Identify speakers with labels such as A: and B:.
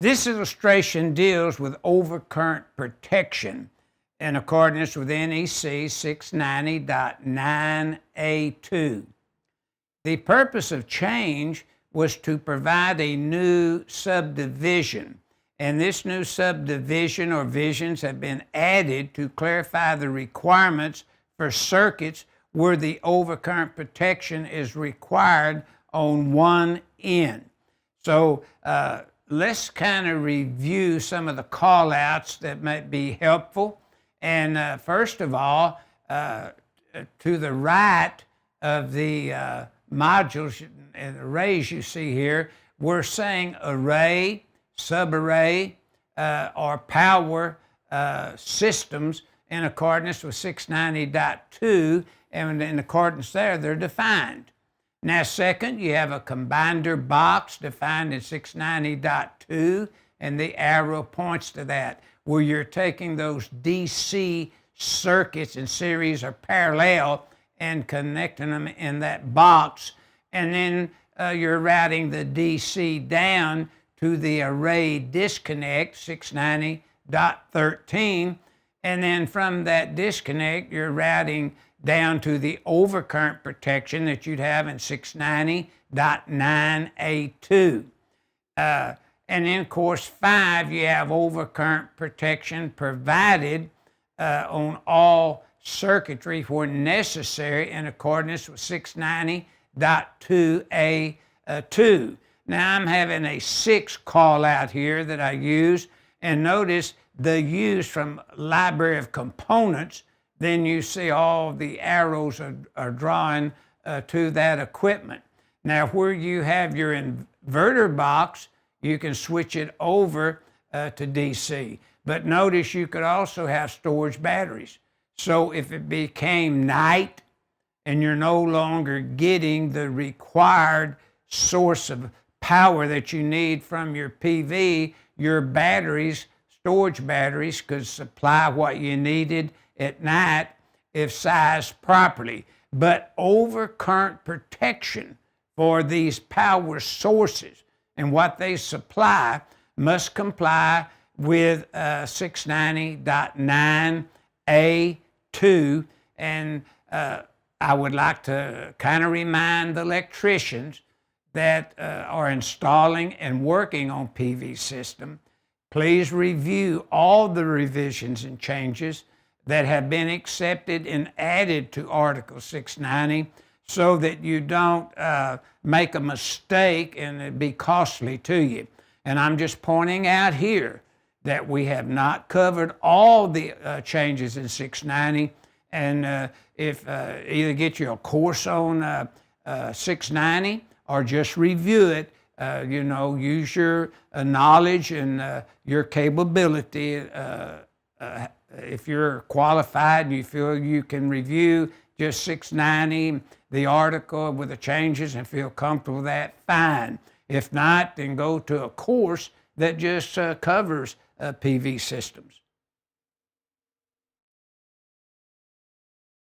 A: This illustration deals with overcurrent protection in accordance with NEC 690.9A2. The purpose of change was to provide a new subdivision, and this new subdivision or visions have been added to clarify the requirements for circuits where the overcurrent protection is required on one end. So let's kind of review some of the call-outs that might be helpful. And first of all, to the right of the modules and arrays you see here, we're saying array, subarray, or power systems in accordance with 690.2, and in accordance there, they're defined. Now, second, you have a combiner box defined in 690.2, and the arrow points to that, where you're taking those DC circuits in series or parallel and connecting them in that box, and then you're routing the DC down to the array disconnect, 690.13, and then from that disconnect, you're routing down to the overcurrent protection that you'd have in 690.9A2. And in course 5, you have overcurrent protection provided on all circuitry where necessary in accordance with 690.2A2. Now I'm having a 6 call out here that I use, and notice the use from library of components. Then you see all the arrows are drawing to that equipment. Now where you have your inverter box, you can switch it over to DC. But notice you could also have storage batteries. So if it became night and you're no longer getting the required source of power that you need from your PV, your batteries, storage batteries, could supply what you needed at night if sized properly. But overcurrent protection for these power sources and what they supply must comply with 690.9A2. And I would like to kind of remind the electricians that are installing and working on PV system, please review all the revisions and changes that have been accepted and added to Article 690 so that you don't make a mistake and it be costly to you. And I'm just pointing out here that we have not covered all the changes in 690. And if either get you a course on 690 or just review it, use your knowledge and your capability. If you're qualified and you feel you can review just 690, the article with the changes and feel comfortable with that, fine. If not, then go to a course that just covers PV systems.